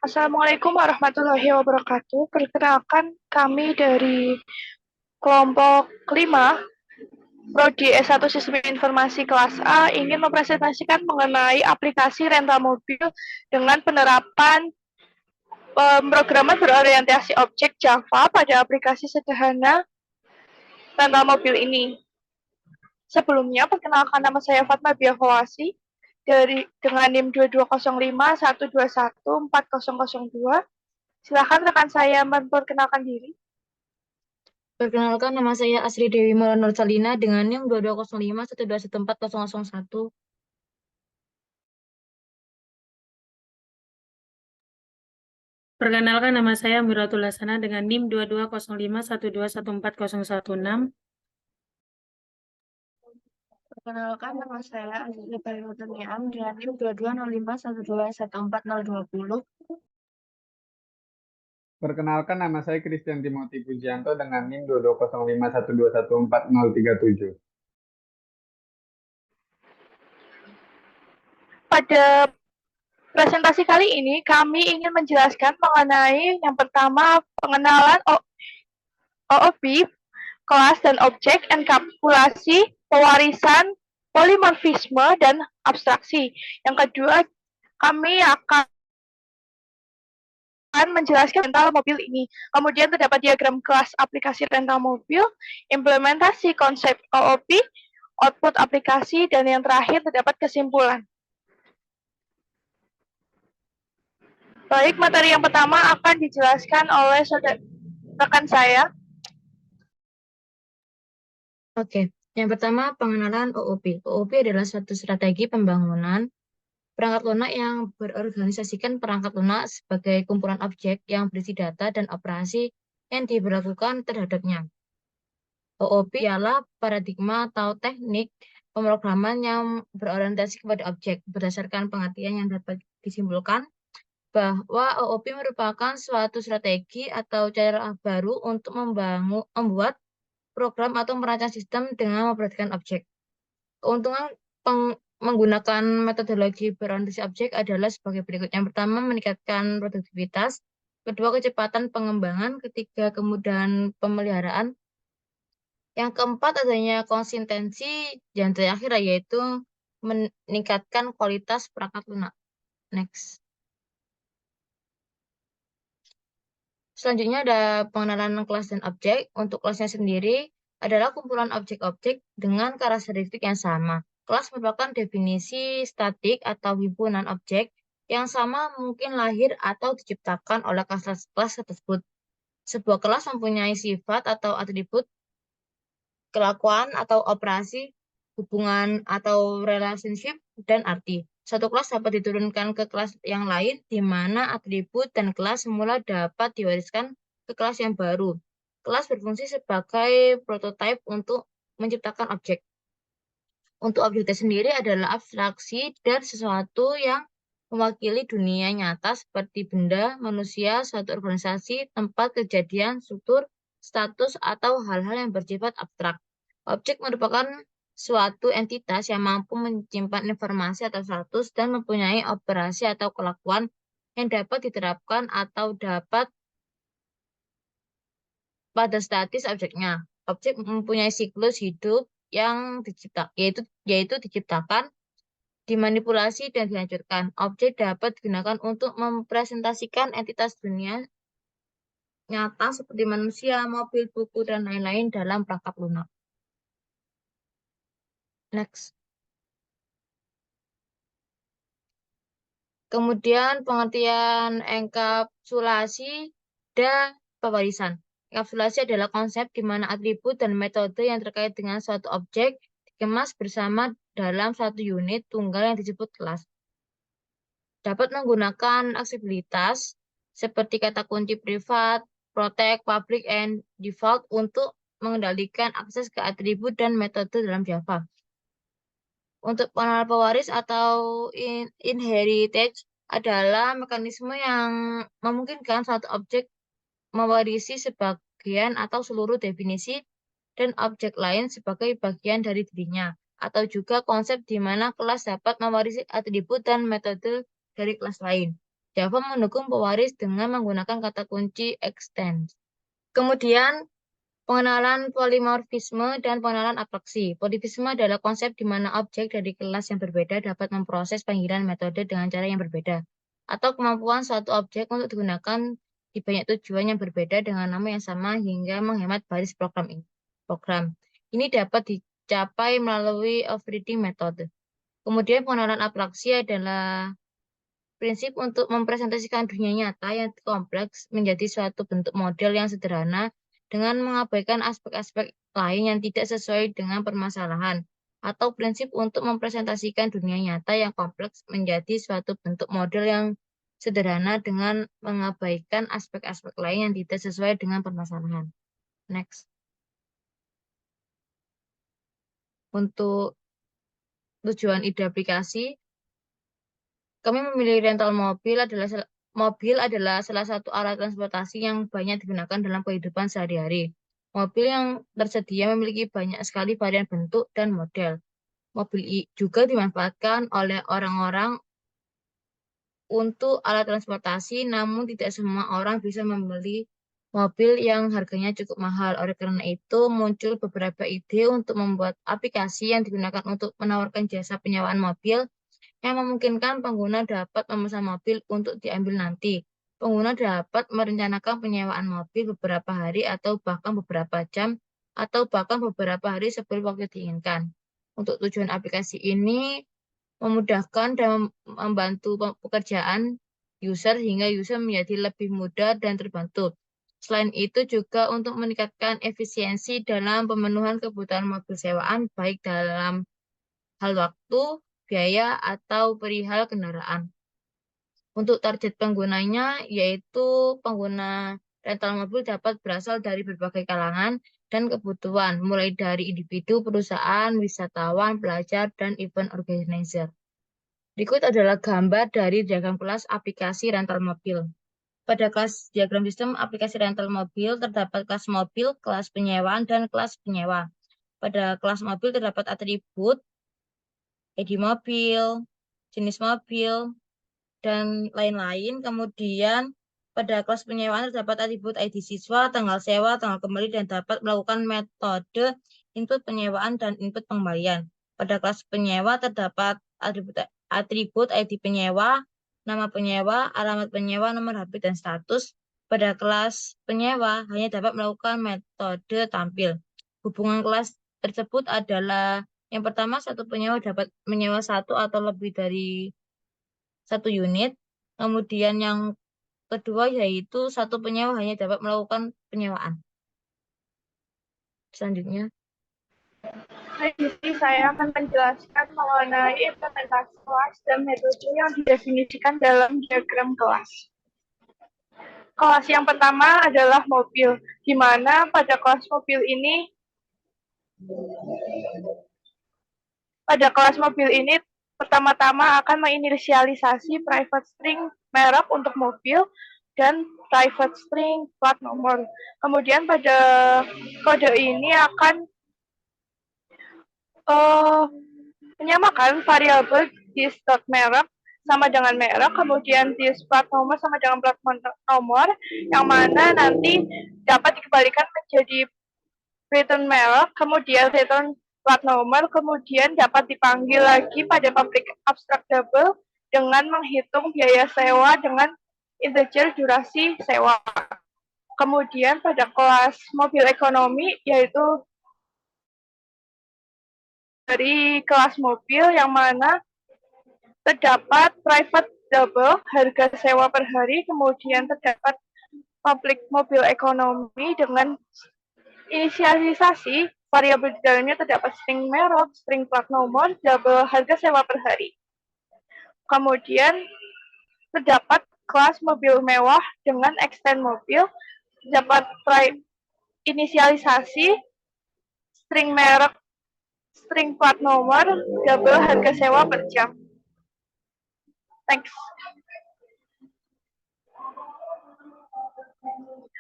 Assalamualaikum warahmatullahi wabarakatuh. Perkenalkan kami dari kelompok 5, Prodi S1 Sistem Informasi kelas A ingin mempresentasikan mengenai aplikasi rental mobil dengan penerapan pemrograman berorientasi objek Java pada aplikasi sederhana rental mobil ini. Sebelumnya, perkenalkan nama saya Fatma Biafawasi dengan NIM 220512140002. Silakan rekan saya memperkenalkan diri. Perkenalkan, nama saya Asri Dewi Maulana Nursalina dengan NIM 220512140001. Perkenalkan, nama saya Miratul Hasana dengan NIM 220512140116. Perkenalkan, nama saya Aziza Bayruduniam dengan NIM 220512140020. Perkenalkan, nama saya Christian Timothy Pujianto dengan NIM 220512140037. Pada presentasi kali ini, kami ingin menjelaskan mengenai yang pertama, pengenalan OOP, kelas dan objek, enkapsulasi, pewarisan, polimorfisme, dan abstraksi. Yang kedua, kami akan menjelaskan rental mobil ini. Kemudian terdapat diagram kelas aplikasi rental mobil, implementasi konsep OOP, output aplikasi, dan yang terakhir terdapat kesimpulan. Baik, materi yang pertama akan dijelaskan oleh rekan saya. Oke, yang pertama pengenalan OOP. OOP adalah suatu strategi pembangunan perangkat lunak yang berorganisasikan perangkat lunak sebagai kumpulan objek yang berisi data dan operasi yang diberlakukan terhadapnya. OOP ialah paradigma atau teknik pemrograman yang berorientasi kepada objek. Berdasarkan pengertian yang dapat disimpulkan bahwa OOP merupakan suatu strategi atau cara baru untuk membuat program atau merancang sistem dengan memperhatikan objek. Keuntungan menggunakan metodologi berorientasi objek adalah sebagai berikut. Yang pertama, meningkatkan produktivitas. Kedua, kecepatan pengembangan. Ketiga, kemudahan pemeliharaan. Yang keempat, adanya konsistensi. Dan terakhir, yaitu meningkatkan kualitas perangkat lunak. Next. Selanjutnya ada pengenalan kelas dan objek. Untuk kelasnya sendiri adalah kumpulan objek-objek dengan karakteristik yang sama. Kelas merupakan definisi statik atau himpunan objek yang sama mungkin lahir atau diciptakan oleh kelas tersebut. Sebuah kelas mempunyai sifat atau atribut, kelakuan atau operasi, hubungan atau relationship, dan arti. Satu kelas dapat diturunkan ke kelas yang lain, di mana atribut dan kelas semula dapat diwariskan ke kelas yang baru. Kelas berfungsi sebagai prototipe untuk menciptakan objek. Untuk objek sendiri adalah abstraksi dan sesuatu yang mewakili dunia nyata seperti benda, manusia, suatu organisasi, tempat kejadian, struktur, status, atau hal-hal yang bersifat abstrak. Objek merupakan suatu entitas yang mampu menyimpan informasi atau status dan mempunyai operasi atau kelakuan yang dapat diterapkan atau dapat pada status objeknya. Objek mempunyai siklus hidup yang yaitu diciptakan, dimanipulasi, dan dihancurkan. Objek dapat digunakan untuk mempresentasikan entitas dunia nyata seperti manusia, mobil, buku, dan lain-lain dalam perangkat lunak. Next. Kemudian pengertian enkapsulasi dan pewarisan. Enkapsulasi adalah konsep di mana atribut dan metode yang terkait dengan suatu objek dikemas bersama dalam satu unit tunggal yang disebut kelas. Dapat menggunakan aksesibilitas seperti kata kunci privat, protect, public, and default untuk mengendalikan akses ke atribut dan metode dalam Java. Untuk pengenalan pewaris atau inheritance adalah mekanisme yang memungkinkan suatu objek mewarisi sebagian atau seluruh definisi dan objek lain sebagai bagian dari dirinya, atau juga konsep di mana kelas dapat mewarisi atribut dan metode dari kelas lain. Java mendukung pewaris dengan menggunakan kata kunci extend. Kemudian, pengenalan polimorfisme dan pengenalan abstraksi. Polimorfisme adalah konsep di mana objek dari kelas yang berbeda dapat memproses panggilan metode dengan cara yang berbeda, atau kemampuan suatu objek untuk digunakan di banyak tujuan yang berbeda dengan nama yang sama hingga menghemat baris program. Ini dapat dicapai melalui overriding method. Kemudian pengenalan abstraksi adalah prinsip untuk mempresentasikan dunia nyata yang kompleks menjadi suatu bentuk model yang sederhana dengan mengabaikan aspek-aspek lain yang tidak sesuai dengan permasalahan, atau prinsip untuk mempresentasikan dunia nyata yang kompleks menjadi suatu bentuk model yang sederhana dengan mengabaikan aspek-aspek lain yang tidak sesuai dengan permasalahan. Next. Untuk tujuan ide aplikasi, kami memilih rental mobil adalah salah satu alat transportasi yang banyak digunakan dalam kehidupan sehari-hari. Mobil yang tersedia memiliki banyak sekali varian bentuk dan model. Mobil juga dimanfaatkan oleh orang-orang untuk alat transportasi, namun tidak semua orang bisa membeli mobil yang harganya cukup mahal. Oleh karena itu, muncul beberapa ide untuk membuat aplikasi yang digunakan untuk menawarkan jasa penyewaan mobil yang memungkinkan pengguna dapat memesan mobil untuk diambil nanti. Pengguna dapat merencanakan penyewaan mobil beberapa hari atau bahkan beberapa jam atau bahkan beberapa hari sebelum waktu diinginkan. Untuk tujuan aplikasi ini memudahkan dan membantu pekerjaan user hingga user menjadi lebih mudah dan terbantu. Selain itu juga untuk meningkatkan efisiensi dalam pemenuhan kebutuhan mobil sewaan baik dalam hal waktu, biaya, atau perihal kendaraan. Untuk target penggunanya, yaitu pengguna rental mobil dapat berasal dari berbagai kalangan dan kebutuhan, mulai dari individu, perusahaan, wisatawan, pelajar, dan event organizer. Berikut adalah gambar dari diagram kelas aplikasi rental mobil. Pada kelas diagram sistem aplikasi rental mobil, terdapat kelas mobil, kelas penyewaan, dan kelas penyewa. Pada kelas mobil terdapat atribut, ID mobil, jenis mobil, dan lain-lain. Kemudian pada kelas penyewaan terdapat atribut ID siswa, tanggal sewa, tanggal kembali, dan dapat melakukan metode input penyewaan dan input pengembalian. Pada kelas penyewa terdapat atribut ID penyewa, nama penyewa, alamat penyewa, nomor HP, dan status. Pada kelas penyewa hanya dapat melakukan metode tampil. Hubungan kelas tersebut adalah yang pertama, satu penyewa dapat menyewa satu atau lebih dari satu unit. Kemudian yang kedua yaitu satu penyewa hanya dapat melakukan penyewaan. Selanjutnya. Di sini saya akan menjelaskan mengenai implementasi kelas dan metode yang didefinisikan dalam diagram kelas. Kelas yang pertama adalah mobil, di mana pada kelas mobil ini pertama-tama akan menginisialisasi private string merek untuk mobil dan private string plat nomor. Kemudian pada kode ini akan menyamakan variabel dis.merek sama dengan merek, kemudian dis.plat nomor sama dengan plat nomor, yang mana nanti dapat dikembalikan menjadi return merek, kemudian return plat nomor, kemudian dapat dipanggil lagi pada public abstract double dengan menghitung biaya sewa dengan integer durasi sewa. Kemudian pada kelas mobil ekonomi, yaitu dari kelas mobil yang mana terdapat private double harga sewa per hari, kemudian terdapat public mobil ekonomi dengan inisialisasi variabel di dalamnya terdapat string merek, string plat nomor, double harga sewa per hari. Kemudian terdapat kelas mobil mewah dengan extend mobil, terdapat inisialisasi string merek, string plat nomor, double harga sewa per jam. Thanks.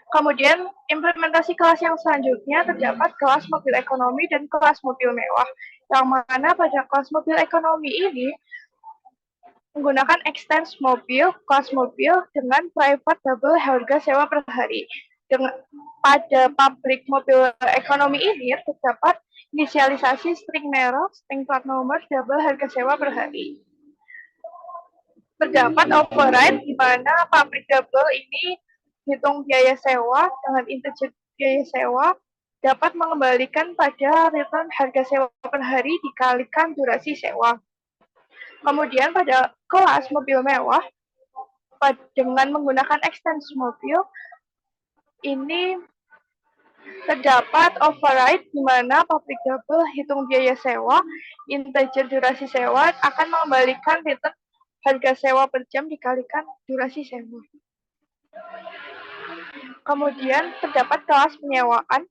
Kemudian, implementasi kelas yang selanjutnya terdapat kelas mobil ekonomi dan kelas mobil mewah. Yang mana pada kelas mobil ekonomi ini, menggunakan extends mobil, kelas mobil dengan private double harga sewa per hari. Pada pabrik mobil ekonomi ini terdapat inisialisasi string merek, string plat nomor, double harga sewa per hari. Terdapat override di mana pabrik double ini hitung biaya sewa dengan integer biaya sewa dapat mengembalikan pada return harga sewa per hari dikalikan durasi sewa. Kemudian pada kelas mobil mewah dengan menggunakan extends mobil ini terdapat override di mana pabrik double hitung biaya sewa, integer durasi sewa akan mengembalikan return harga sewa per jam dikalikan durasi sewa. Kemudian terdapat kelas penyewaan.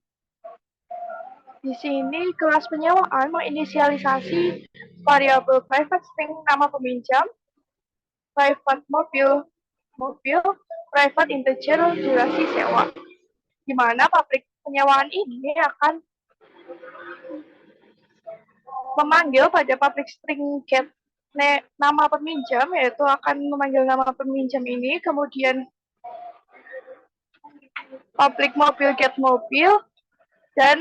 Di sini kelas penyewaan menginisialisasi variabel private string nama peminjam, private mobil, private integer durasi sewa. Di mana pabrik penyewaan ini akan memanggil pada pabrik string get nama peminjam, yaitu akan memanggil nama peminjam ini, kemudian public mobil get mobil, dan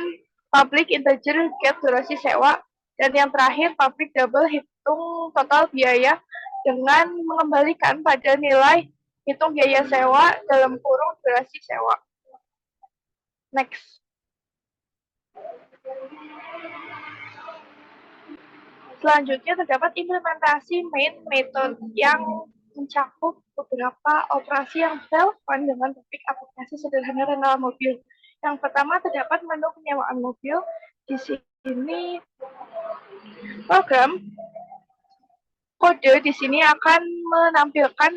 public integer get durasi sewa, dan yang terakhir public double hitung total biaya dengan mengembalikan pada nilai hitung biaya sewa dalam kurung durasi sewa. Next. Selanjutnya terdapat implementasi main method yang mencakup beberapa operasi yang relevan dengan topik aplikasi sederhana rental mobil. Yang pertama terdapat menu penyewaan mobil. Di sini program kode di sini akan menampilkan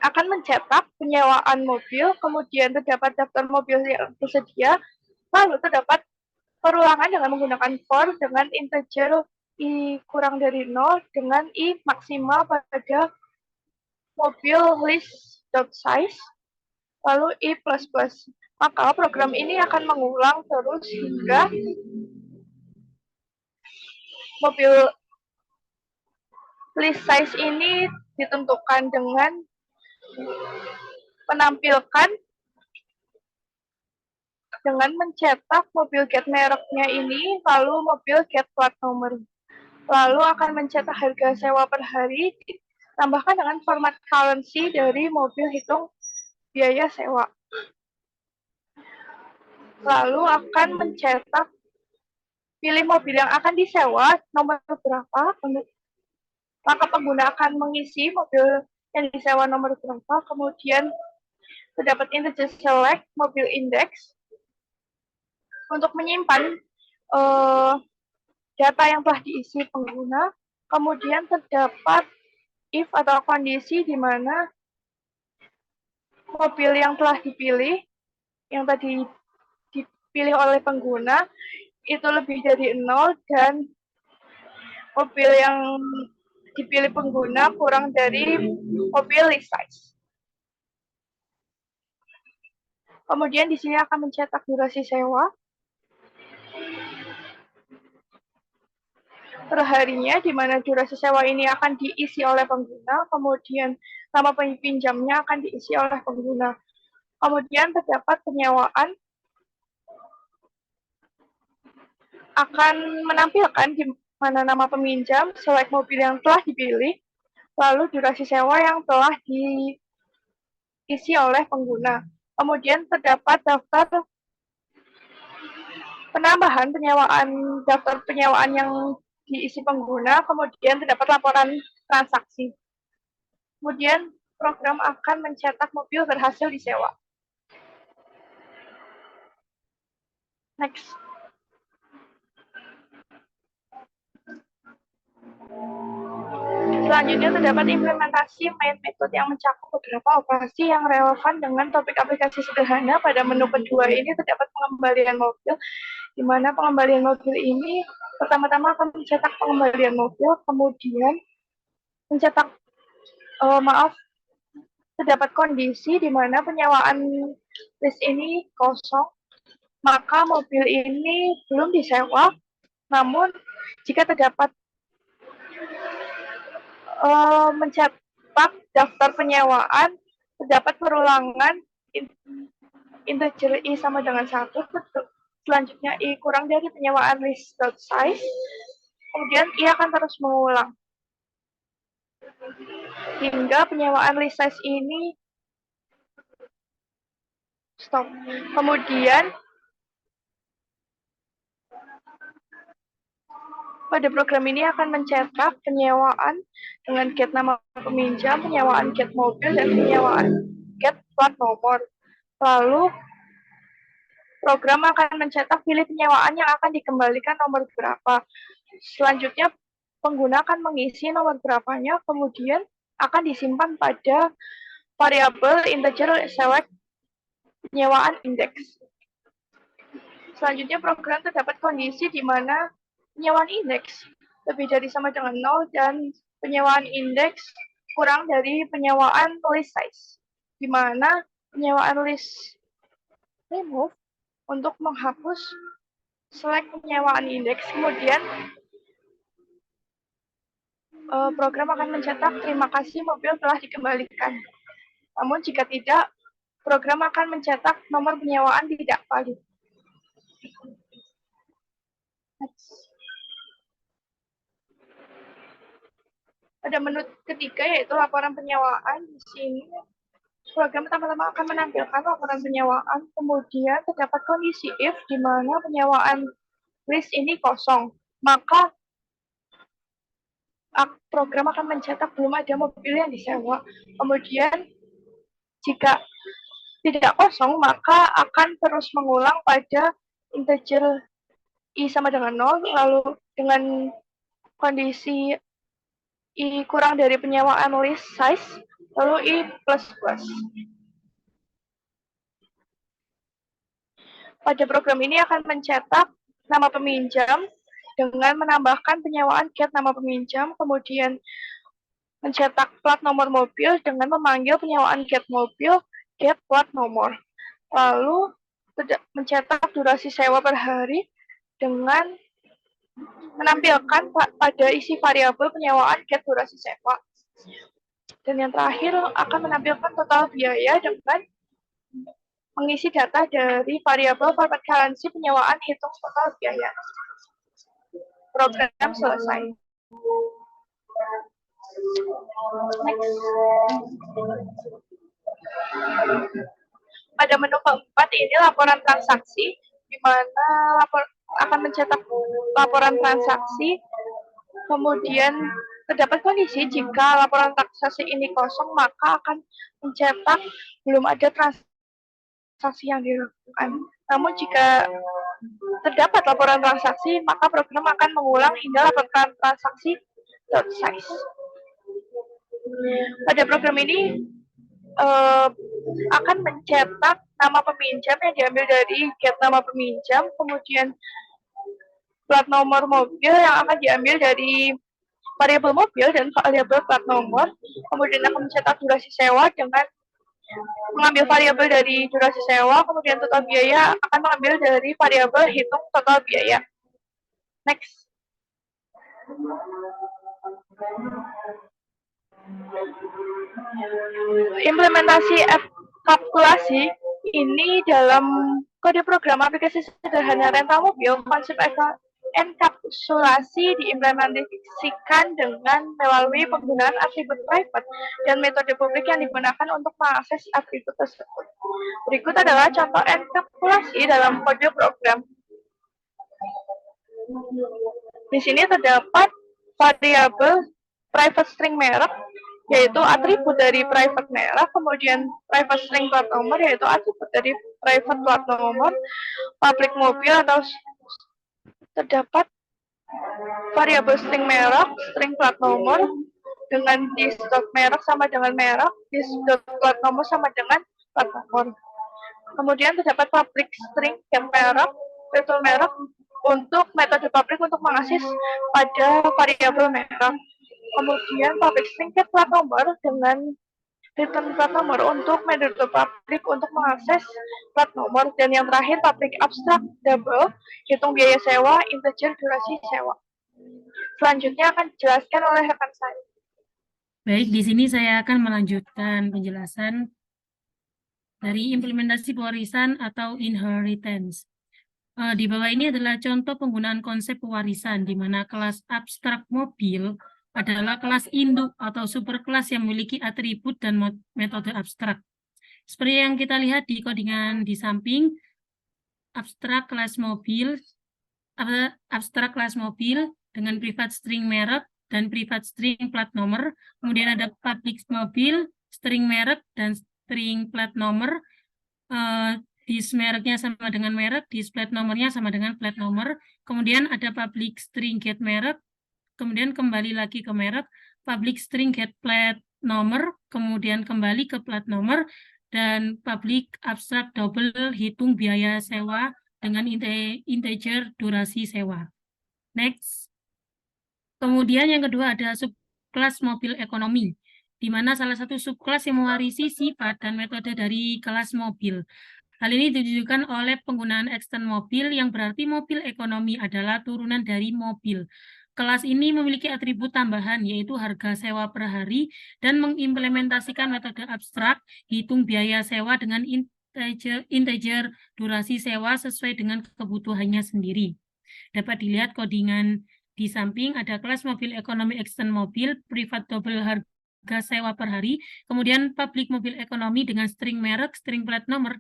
akan mencetak penyewaan mobil, kemudian terdapat daftar mobil yang tersedia, lalu terdapat perulangan dengan menggunakan for dengan integer i kurang dari 0 dengan i maksimal pada mobil list.size lalu i++. Maka program ini akan mengulang terus hingga mobil list size ini ditentukan dengan menampilkan dengan mencetak mobil get mereknya ini, lalu mobil get plat nomor. Lalu akan mencetak harga sewa per hari, tambahkan dengan format currency dari mobil hitung biaya sewa. Lalu akan mencetak pilih mobil yang akan disewa, nomor berapa, maka pengguna akan mengisi mobil yang disewa nomor berapa, kemudian terdapat integer select mobil index, untuk menyimpan data yang telah diisi pengguna, kemudian terdapat if atau kondisi di mana mobil yang telah dipilih, yang tadi dipilih oleh pengguna, itu lebih dari 0 dan mobil yang dipilih pengguna kurang dari mobil list size. Kemudian di sini akan mencetak durasi sewa perharinya, di mana durasi sewa ini akan diisi oleh pengguna, kemudian nama pinjamnya akan diisi oleh pengguna. Kemudian terdapat penyewaan akan menampilkan di mana nama peminjam, select mobil yang telah dipilih, lalu durasi sewa yang telah diisi oleh pengguna. Kemudian terdapat daftar penambahan daftar penyewaan yang diisi pengguna, kemudian terdapat laporan transaksi. Kemudian program akan mencetak mobil berhasil disewa. Next. Selanjutnya terdapat implementasi main method yang mencakup beberapa operasi yang relevan dengan topik aplikasi sederhana. Pada menu kedua ini terdapat pengembalian mobil, di mana pengembalian mobil ini pertama-tama akan mencetak pengembalian mobil, kemudian mencetak terdapat kondisi di mana penyewaan list ini kosong, maka mobil ini belum disewa. Namun jika terdapat mencetak daftar penyewaan, terdapat perulangan integer I sama dengan 1, selanjutnya I kurang dari penyewaan list.size, kemudian I akan terus mengulang hingga penyewaan list size ini stop. Kemudian pada program ini akan mencetak penyewaan dengan get nama peminjam, penyewaan get mobil, dan penyewaan get plat nomor. Lalu program akan mencetak pilih penyewaan yang akan dikembalikan nomor berapa. Selanjutnya pengguna akan mengisi nomor berapanya, kemudian akan disimpan pada variabel integer select penyewaan indeks. Selanjutnya program terdapat kondisi di mana penyewaan indeks lebih dari sama dengan 0 dan penyewaan indeks kurang dari penyewaan list size, di mana penyewaan list remove untuk menghapus select penyewaan indeks. Kemudian program akan mencetak terima kasih mobil telah dikembalikan. Namun jika tidak, program akan mencetak nomor penyewaan tidak valid. Pada menu ketiga yaitu laporan penyewaan. Di sini program pertama-tama akan menampilkan laporan penyewaan, kemudian terdapat kondisi if di mana penyewaan list ini kosong, maka program akan mencetak belum ada mobil yang disewa. Kemudian jika tidak kosong, maka akan terus mengulang pada integer I sama dengan 0, lalu dengan kondisi I kurang dari penyewaan list size, lalu I plus plus. Pada program ini akan mencetak nama peminjam dengan menambahkan penyewaan get nama peminjam, kemudian mencetak plat nomor mobil dengan memanggil penyewaan get mobil, get plat nomor. Lalu mencetak durasi sewa per hari dengan menampilkan pada isi variabel penyewaan get durasi sewa. Dan yang terakhir akan menampilkan total biaya dengan mengisi data dari variabel format currency penyewaan hitung total biaya. Program selesai. Next. Pada menu keempat ini laporan transaksi, di mana akan mencetak laporan transaksi, kemudian terdapat kondisi jika laporan transaksi ini kosong, maka akan mencetak belum ada transaksi yang dilakukan. Namun jika terdapat laporan transaksi, maka program akan mengulang hingga laporan transaksi .size. Pada program ini akan mencetak nama peminjam yang diambil dari get nama peminjam, kemudian plat nomor mobil yang akan diambil dari variabel mobil dan variabel plat nomor, kemudian akan mencetak durasi sewa dengan mengambil variabel dari durasi sewa, kemudian total biaya akan mengambil dari variabel hitung total biaya. Next. Implementasi kalkulasi ini dalam kode program aplikasi sederhana rental mobil, konsep enkapsulasi diimplementasikan dengan melalui penggunaan atribut private dan metode publik yang digunakan untuk mengakses atribut tersebut. Berikut adalah contoh enkapsulasi dalam kode program. Di sini terdapat variabel private string merek, yaitu atribut dari private merek, kemudian private string plat nomor, yaitu atribut dari private plat nomor, public mobil atau terdapat variabel string merek, string plat nomor, dengan dis.merek merek sama dengan merek, dis.plat nomor sama dengan plat nomor. Kemudian terdapat public string get merek, virtual merek, untuk metode publik untuk mengakses pada variabel merek. Kemudian public string get plat nomor dengan return plat nomor untuk metode publik untuk mengakses plat nomor. Dan yang terakhir public abstract double, hitung biaya sewa, integer durasi sewa. Selanjutnya akan dijelaskan oleh rekan saya. Baik, di sini saya akan melanjutkan penjelasan dari implementasi pewarisan atau inheritance. Di bawah ini adalah contoh penggunaan konsep pewarisan, di mana kelas abstrak mobil adalah kelas induk atau superkelas yang memiliki atribut dan metode abstrak. Seperti yang kita lihat di codingan di samping, abstrak kelas mobil dengan privat string merek dan privat string plat nomor. Kemudian ada public mobil, string merek, dan string plat nomor. Dis mereknya sama dengan merek, dis plat nomornya sama dengan plat nomor. Kemudian ada public string get merek, kemudian kembali lagi ke merek, public string get plat nomor, kemudian kembali ke plat nomor, dan public abstract double hitung biaya sewa dengan integer durasi sewa. Next. Kemudian yang kedua ada subkelas mobil ekonomi, di mana salah satu subkelas yang mewarisi sifat dan metode dari kelas mobil. Hal ini ditunjukkan oleh penggunaan extend mobil, yang berarti mobil ekonomi adalah turunan dari mobil. Kelas ini memiliki atribut tambahan, yaitu harga sewa per hari, dan mengimplementasikan metode abstrak, hitung biaya sewa dengan integer durasi sewa sesuai dengan kebutuhannya sendiri. Dapat dilihat codingan di samping, ada kelas mobil ekonomi extend mobil, privat double harga sewa per hari, kemudian public mobil ekonomi dengan string merek, string plat nomor,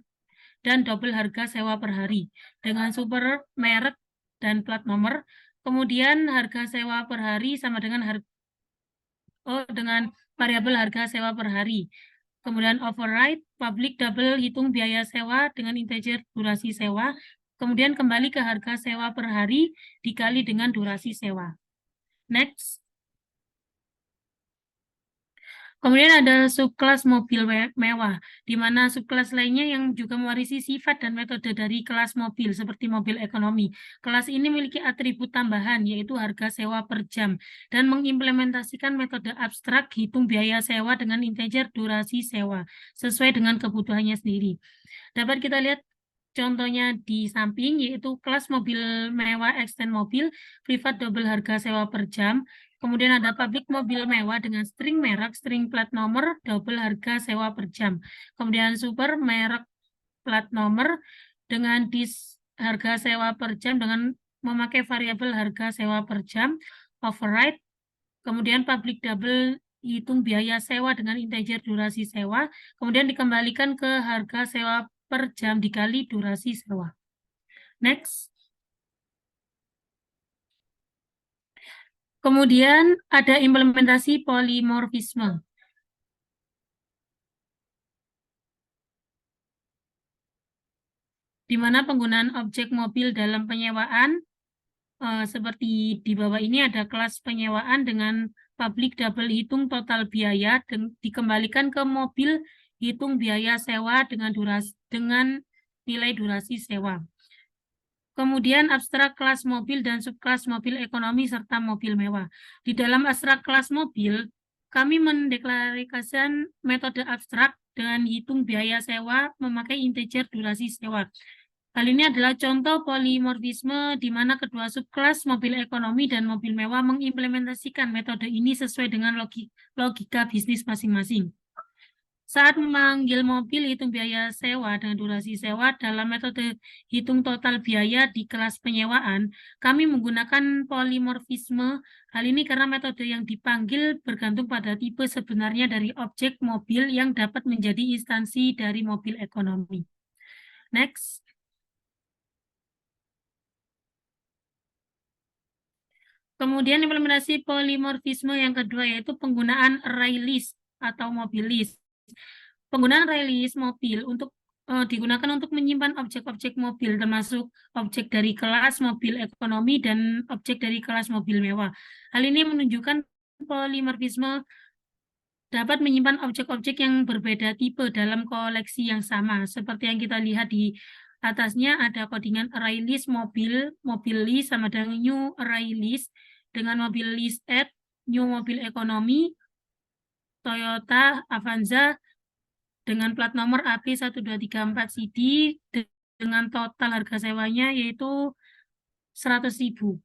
dan double harga sewa per hari dengan super merek dan plat nomor. Kemudian harga sewa per hari sama dengan dengan variabel harga sewa per hari. Kemudian override, public double hitung biaya sewa dengan integer durasi sewa. Kemudian kembali ke harga sewa per hari dikali dengan durasi sewa. Next. Kemudian ada subkelas mobil mewah, di mana subkelas lainnya yang juga mewarisi sifat dan metode dari kelas mobil, seperti mobil ekonomi. Kelas ini memiliki atribut tambahan, yaitu harga sewa per jam, dan mengimplementasikan metode abstrak hitung biaya sewa dengan integer durasi sewa, sesuai dengan kebutuhannya sendiri. Dapat kita lihat contohnya di samping, yaitu kelas mobil mewah extend mobil, privat double harga sewa per jam. Kemudian ada public mobil mewah dengan string merek, string plat nomor, double harga sewa per jam. Kemudian super merek plat nomor dengan dis harga sewa per jam dengan memakai variabel harga sewa per jam, override. Kemudian public double hitung biaya sewa dengan integer durasi sewa, kemudian dikembalikan ke harga sewa per jam dikali durasi sewa. Next. Kemudian ada implementasi polimorfisme, di mana penggunaan objek mobil dalam penyewaan, seperti di bawah ini ada kelas penyewaan dengan public double hitung total biaya dan dikembalikan ke mobil hitung biaya sewa dengan nilai durasi sewa. Kemudian abstrak kelas mobil dan subkelas mobil ekonomi serta mobil mewah. Di dalam abstrak kelas mobil, kami mendeklarasikan metode abstrak dengan hitung biaya sewa memakai integer durasi sewa. Hal ini adalah contoh polimorfisme di mana kedua subkelas mobil ekonomi dan mobil mewah mengimplementasikan metode ini sesuai dengan logika bisnis masing-masing. Saat memanggil mobil hitung biaya sewa dengan durasi sewa dalam metode hitung total biaya di kelas penyewaan, kami menggunakan polimorfisme. Hal ini karena metode yang dipanggil bergantung pada tipe sebenarnya dari objek mobil yang dapat menjadi instansi dari mobil ekonomi. Next. Kemudian implementasi polimorfisme yang kedua yaitu penggunaan array list atau mobil list. Penggunaan array list mobil digunakan untuk menyimpan objek-objek mobil, termasuk objek dari kelas mobil ekonomi dan objek dari kelas mobil mewah. Hal ini menunjukkan polimorfisme dapat menyimpan objek-objek yang berbeda tipe dalam koleksi yang sama. Seperti yang kita lihat di atasnya ada codingan array list mobil list sama dengan new array list, dengan mobil list add, new mobil ekonomi, Toyota Avanza, dengan plat nomor AP1234CD dengan total harga sewanya yaitu 100.000.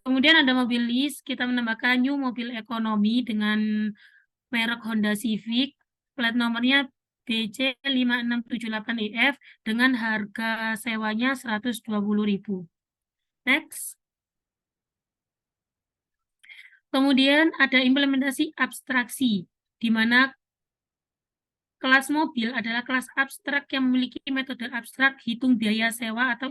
Kemudian ada mobil list, kita menambahkan new mobil ekonomi dengan merek Honda Civic, plat nomornya BC5678EF dengan harga sewanya 120.000. Next. Kemudian ada implementasi abstraksi, di mana kelas mobil adalah kelas abstrak yang memiliki metode abstrak hitung biaya sewa atau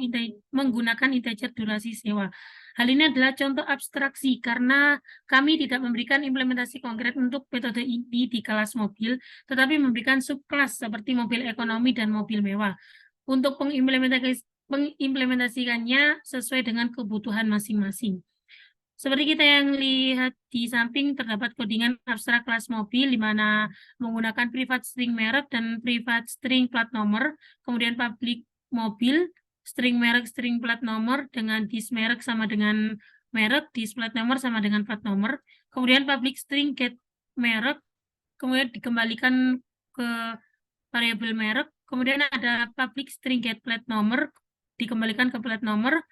menggunakan integer durasi sewa. Hal ini adalah contoh abstraksi karena kami tidak memberikan implementasi konkret untuk metode ini di kelas mobil, tetapi memberikan subkelas seperti mobil ekonomi dan mobil mewah. Untuk mengimplementasikannya sesuai dengan kebutuhan masing-masing. Seperti kita yang lihat di samping terdapat codingan abstrak kelas mobil di mana menggunakan privat string merek dan privat string plat nomor, kemudian public mobil, string merek, string plat nomor dengan dis merek sama dengan merek, dis plat nomor sama dengan plat nomor, kemudian public string get merek, kemudian dikembalikan ke variabel merek, kemudian ada public string get plat nomor, dikembalikan ke plat nomor,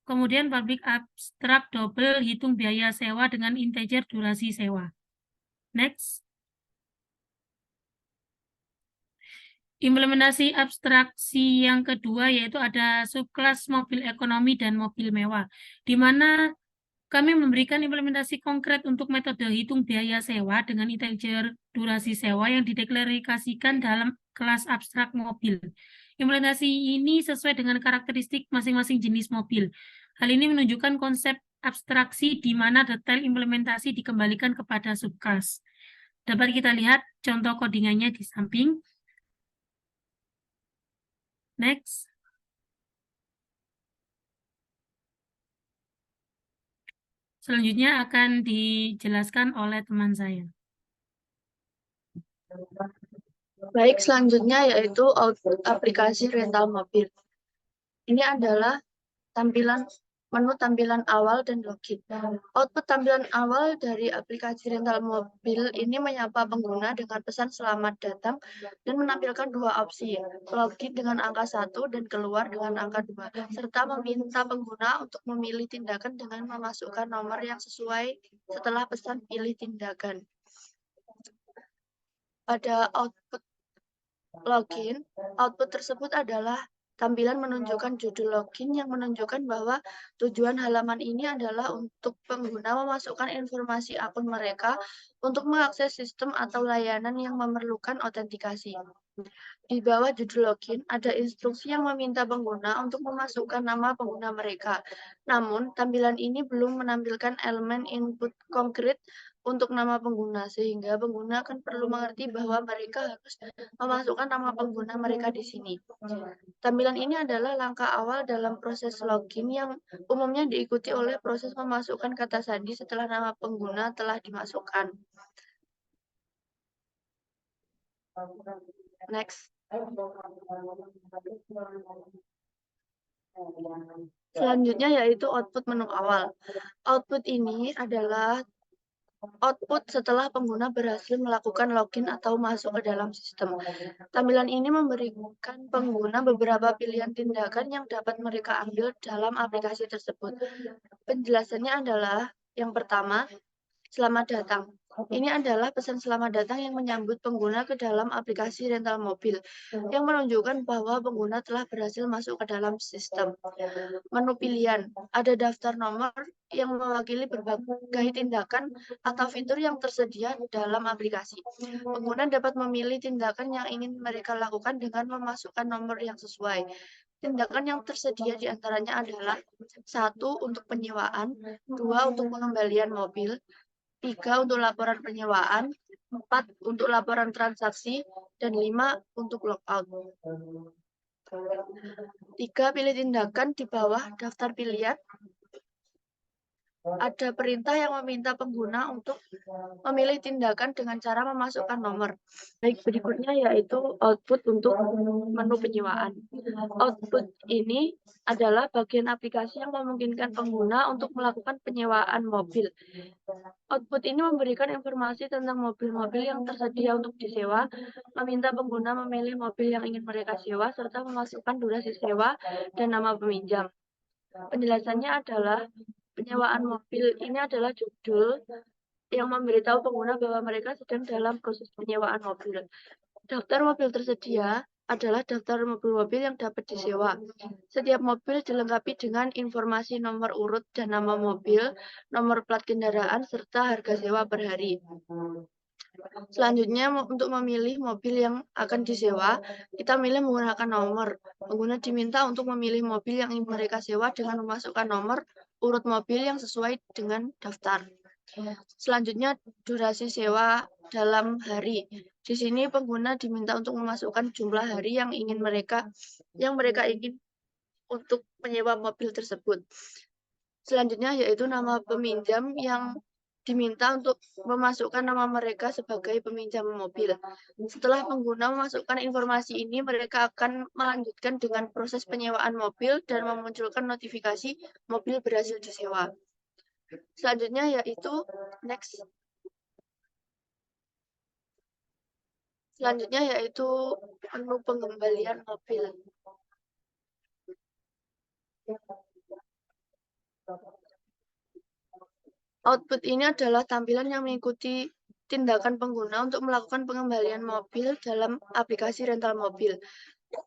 kemudian public abstrak double hitung biaya sewa dengan integer durasi sewa. Next. Implementasi abstraksi yang kedua yaitu ada subkelas mobil ekonomi dan mobil mewah, di mana kami memberikan implementasi konkret untuk metode hitung biaya sewa dengan integer durasi sewa yang dideklarasikan dalam kelas abstrak mobil. Implementasi ini sesuai dengan karakteristik masing-masing jenis mobil. Hal ini menunjukkan konsep abstraksi di mana detail implementasi dikembalikan kepada subkelas. Dapat kita lihat contoh codingannya di samping. Next. Selanjutnya akan dijelaskan oleh teman saya. Baik, selanjutnya yaitu output aplikasi rental mobil. Ini adalah menu tampilan awal dan login. Output tampilan awal dari aplikasi rental mobil ini menyapa pengguna dengan pesan selamat datang dan menampilkan dua opsi, login dengan angka 1 dan keluar dengan angka 2, serta meminta pengguna untuk memilih tindakan dengan memasukkan nomor yang sesuai setelah pesan pilih tindakan. Pada output login, output tersebut adalah tampilan menunjukkan judul login yang menunjukkan bahwa tujuan halaman ini adalah untuk pengguna memasukkan informasi akun mereka untuk mengakses sistem atau layanan yang memerlukan autentikasi. Di bawah judul login, ada instruksi yang meminta pengguna untuk memasukkan nama pengguna mereka. Namun, tampilan ini belum menampilkan elemen input konkret untuk nama pengguna, sehingga pengguna akan perlu mengerti bahwa mereka harus memasukkan nama pengguna mereka di sini. Tampilan ini adalah langkah awal dalam proses login yang umumnya diikuti oleh proses memasukkan kata sandi setelah nama pengguna telah dimasukkan. Next. Selanjutnya yaitu output menu awal. Output ini adalah output setelah pengguna berhasil melakukan login atau masuk ke dalam sistem. Tampilan ini memberikan pengguna beberapa pilihan tindakan yang dapat mereka ambil dalam aplikasi tersebut. Penjelasannya adalah yang pertama, selamat datang. Ini adalah pesan selamat datang yang menyambut pengguna ke dalam aplikasi rental mobil, yang menunjukkan bahwa pengguna telah berhasil masuk ke dalam sistem. Menu pilihan, ada daftar nomor yang mewakili berbagai tindakan atau fitur yang tersedia dalam aplikasi. Pengguna dapat memilih tindakan yang ingin mereka lakukan dengan memasukkan nomor yang sesuai. Tindakan yang tersedia diantaranya adalah 1 untuk penyewaan, 2 untuk pengembalian mobil, 3 untuk laporan penyewaan, 4 untuk laporan transaksi, dan 5 untuk logout. 3 pilih tindakan di bawah daftar pilihan. Ada perintah yang meminta pengguna untuk memilih tindakan dengan cara memasukkan nomor. Baik, berikutnya yaitu output untuk menu penyewaan. Output ini adalah bagian aplikasi yang memungkinkan pengguna untuk melakukan penyewaan mobil. Output ini memberikan informasi tentang mobil-mobil yang tersedia untuk disewa, meminta pengguna memilih mobil yang ingin mereka sewa, serta memasukkan durasi sewa dan nama peminjam. Penjelasannya adalah penyewaan mobil ini adalah judul, yang memberitahu pengguna bahwa mereka sedang dalam proses penyewaan mobil. Daftar mobil tersedia adalah daftar mobil-mobil yang dapat disewa. Setiap mobil dilengkapi dengan informasi nomor urut dan nama mobil, nomor plat kendaraan, serta harga sewa per hari. Selanjutnya, untuk memilih mobil yang akan disewa, kita milih menggunakan nomor. Pengguna diminta untuk memilih mobil yang ingin mereka sewa dengan memasukkan nomor urut mobil yang sesuai dengan daftar. Selanjutnya, durasi sewa dalam hari. Di sini pengguna diminta untuk memasukkan jumlah hari yang mereka ingin untuk menyewa mobil tersebut. Selanjutnya yaitu nama peminjam yang diminta untuk memasukkan nama mereka sebagai peminjam mobil. Setelah pengguna memasukkan informasi ini, mereka akan melanjutkan dengan proses penyewaan mobil dan memunculkan notifikasi mobil berhasil disewa. Selanjutnya yaitu next. Selanjutnya yaitu menu pengembalian mobil. Output ini adalah tampilan yang mengikuti tindakan pengguna untuk melakukan pengembalian mobil dalam aplikasi rental mobil.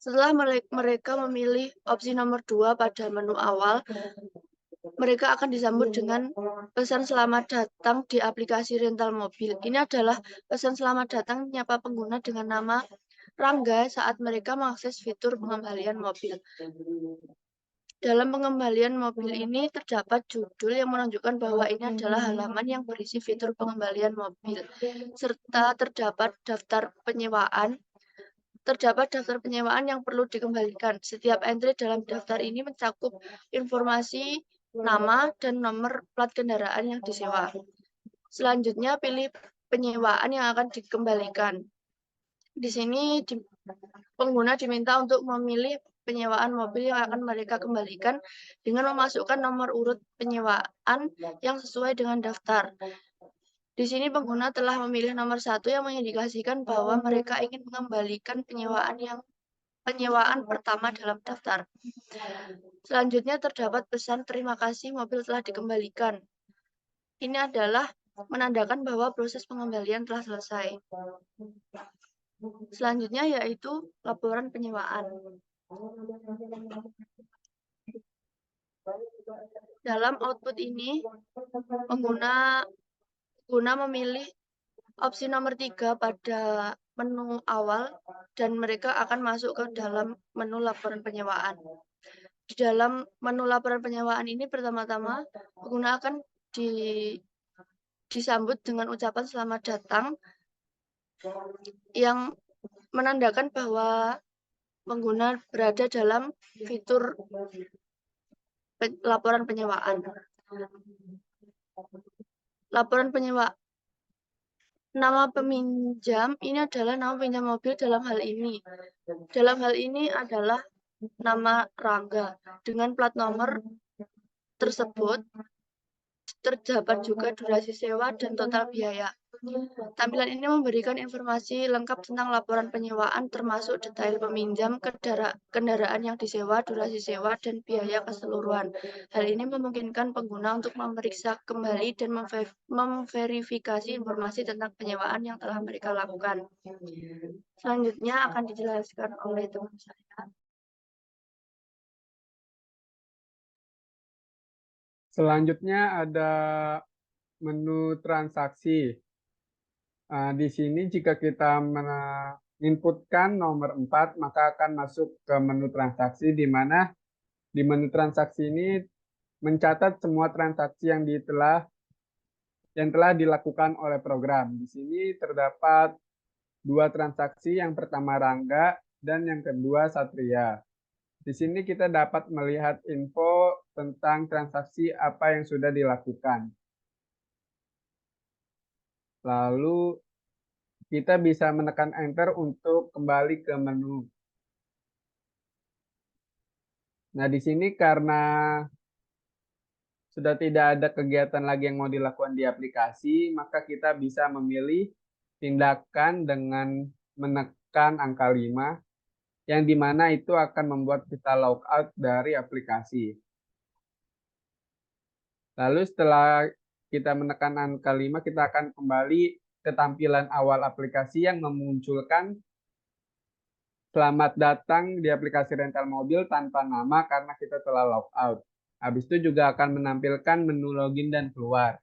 Setelah mereka memilih opsi nomor 2 pada menu awal, mereka akan disambut dengan pesan selamat datang di aplikasi rental mobil. Ini adalah pesan selamat datang menyapa pengguna dengan nama Rangga saat mereka mengakses fitur pengembalian mobil. Dalam pengembalian mobil ini terdapat judul yang menunjukkan bahwa ini adalah halaman yang berisi fitur pengembalian mobil, serta terdapat daftar penyewaan. Terdapat daftar penyewaan yang perlu dikembalikan. Setiap entry dalam daftar ini mencakup informasi nama dan nomor plat kendaraan yang disewa. Selanjutnya pilih penyewaan yang akan dikembalikan. Di sini pengguna diminta untuk memilih penyewaan mobil yang akan mereka kembalikan dengan memasukkan nomor urut penyewaan yang sesuai dengan daftar. Di sini pengguna telah memilih nomor 1 yang mengindikasikan bahwa mereka ingin mengembalikan penyewaan pertama dalam daftar. Selanjutnya terdapat pesan terima kasih mobil telah dikembalikan. Ini adalah menandakan bahwa proses pengembalian telah selesai. Selanjutnya yaitu laporan penyewaan. Dalam output ini, pengguna memilih opsi nomor 3 pada menu awal dan mereka akan masuk ke dalam menu laporan penyewaan. Di dalam menu laporan penyewaan ini pertama-tama pengguna akan disambut dengan ucapan selamat datang yang menandakan bahwa pengguna berada dalam fitur laporan penyewaan. Laporan penyewaan. Nama peminjam ini adalah nama peminjam mobil dalam hal ini. Dalam hal ini adalah nama Rangga. Dengan plat nomor tersebut terdapat juga durasi sewa dan total biaya. Tampilan ini memberikan informasi lengkap tentang laporan penyewaan termasuk detail peminjam, kendaraan yang disewa, durasi sewa, dan biaya keseluruhan. Hal ini memungkinkan pengguna untuk memeriksa kembali dan memverifikasi informasi tentang penyewaan yang telah mereka lakukan. Selanjutnya akan dijelaskan oleh teman saya. Selanjutnya ada menu transaksi. Di sini jika kita menginputkan nomor 4, maka akan masuk ke menu transaksi, di mana di menu transaksi ini mencatat semua transaksi yang telah dilakukan oleh program. Di sini terdapat 2 transaksi, yang pertama Rangga dan yang kedua Satria. Di sini kita dapat melihat info tentang transaksi apa yang sudah dilakukan. Lalu kita bisa menekan enter untuk kembali ke menu. Nah, di sini karena sudah tidak ada kegiatan lagi yang mau dilakukan di aplikasi, maka kita bisa memilih tindakan dengan menekan angka 5, yang dimana itu akan membuat kita logout dari aplikasi. Lalu setelah kita menekan angka 5, kita akan kembali ke tampilan awal aplikasi yang memunculkan selamat datang di aplikasi rental mobil tanpa nama karena kita telah logout. Habis itu juga akan menampilkan menu login dan keluar.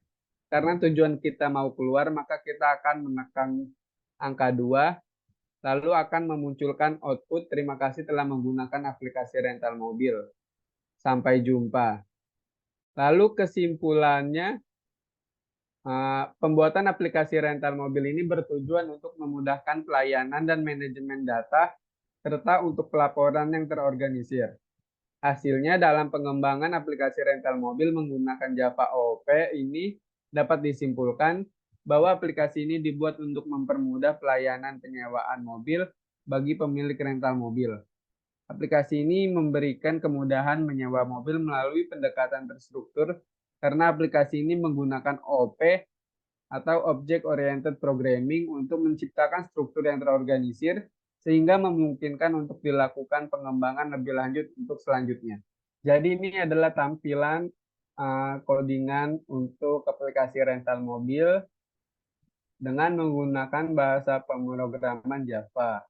Karena tujuan kita mau keluar, maka kita akan menekan angka 2, lalu akan memunculkan output terima kasih telah menggunakan aplikasi rental mobil. Sampai jumpa. Lalu kesimpulannya, pembuatan aplikasi rental mobil ini bertujuan untuk memudahkan pelayanan dan manajemen data, serta untuk pelaporan yang terorganisir. Hasilnya dalam pengembangan aplikasi rental mobil menggunakan Java OOP ini dapat disimpulkan bahwa aplikasi ini dibuat untuk mempermudah pelayanan penyewaan mobil bagi pemilik rental mobil. Aplikasi ini memberikan kemudahan menyewa mobil melalui pendekatan terstruktur karena aplikasi ini menggunakan OOP atau Object Oriented Programming untuk menciptakan struktur yang terorganisir sehingga memungkinkan untuk dilakukan pengembangan lebih lanjut untuk selanjutnya. Jadi ini adalah tampilan codingan untuk aplikasi rental mobil dengan menggunakan bahasa pemrograman Java.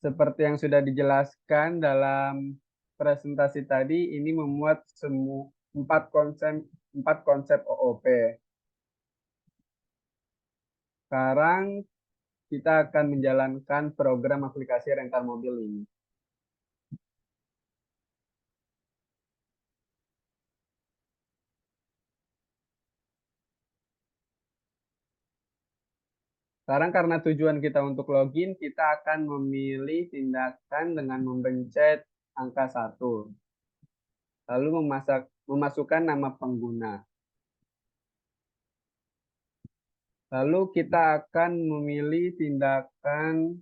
Seperti yang sudah dijelaskan dalam presentasi tadi, ini memuat semua 4 konsep OOP. Sekarang kita akan menjalankan program aplikasi rental mobil ini. Sekarang karena tujuan kita untuk login, kita akan memilih tindakan dengan mempencet angka 1. Lalu memasukkan nama pengguna. Lalu kita akan memilih tindakan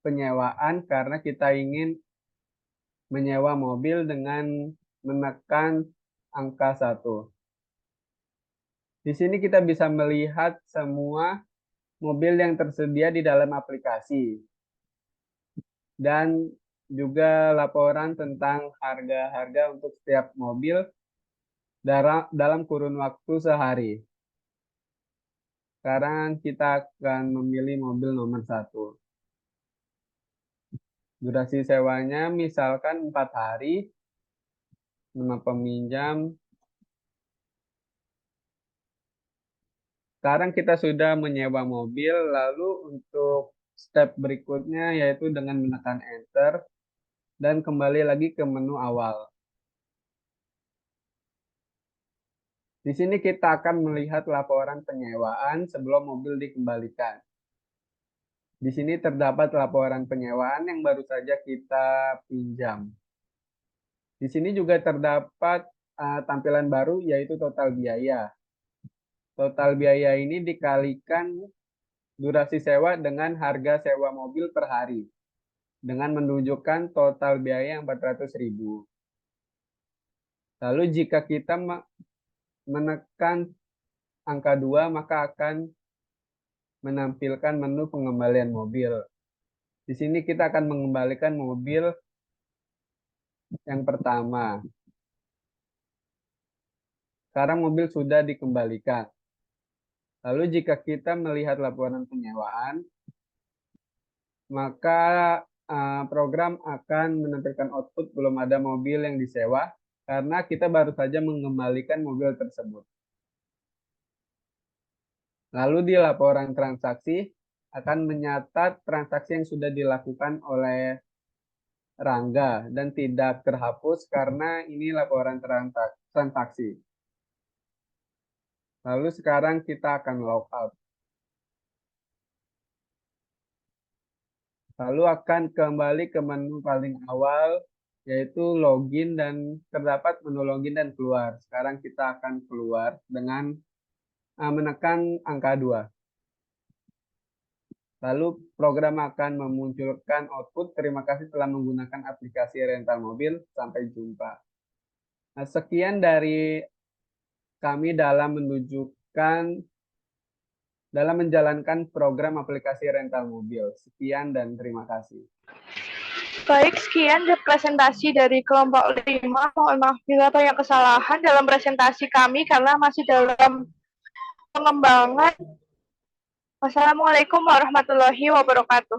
penyewaan karena kita ingin menyewa mobil dengan menekan angka 1. Di sini kita bisa melihat semua mobil yang tersedia di dalam aplikasi. Dan juga laporan tentang harga-harga untuk setiap mobil dalam kurun waktu sehari. Sekarang kita akan memilih mobil nomor 1. Durasi sewanya misalkan 4 hari. Nama peminjam. Sekarang kita sudah menyewa mobil, lalu untuk step berikutnya yaitu dengan menekan enter dan kembali lagi ke menu awal. Di sini kita akan melihat laporan penyewaan sebelum mobil dikembalikan. Di sini terdapat laporan penyewaan yang baru saja kita pinjam. Di sini juga terdapat tampilan baru yaitu total biaya. Total biaya ini dikalikan durasi sewa dengan harga sewa mobil per hari dengan menunjukkan total biaya yang 400.000. Lalu jika kita menekan angka 2 maka akan menampilkan menu pengembalian mobil. Di sini kita akan mengembalikan mobil yang pertama. Sekarang mobil sudah dikembalikan. Lalu jika kita melihat laporan penyewaan, maka program akan menampilkan output belum ada mobil yang disewa karena kita baru saja mengembalikan mobil tersebut. Lalu di laporan transaksi akan menyatat transaksi yang sudah dilakukan oleh Rangga dan tidak terhapus karena ini laporan transaksi. Lalu sekarang kita akan logout. Lalu akan kembali ke menu paling awal, yaitu login dan terdapat menu login dan keluar. Sekarang kita akan keluar dengan menekan angka 2. Lalu program akan memunculkan output, terima kasih telah menggunakan aplikasi rental mobil, sampai jumpa. Nah, sekian dari kami dalam menjalankan program aplikasi rental mobil. Sekian dan terima kasih. Baik, sekian presentasi dari kelompok 5. Mohon maaf bila banyak kesalahan dalam presentasi kami karena masih dalam pengembangan. Wassalamualaikum warahmatullahi wabarakatuh.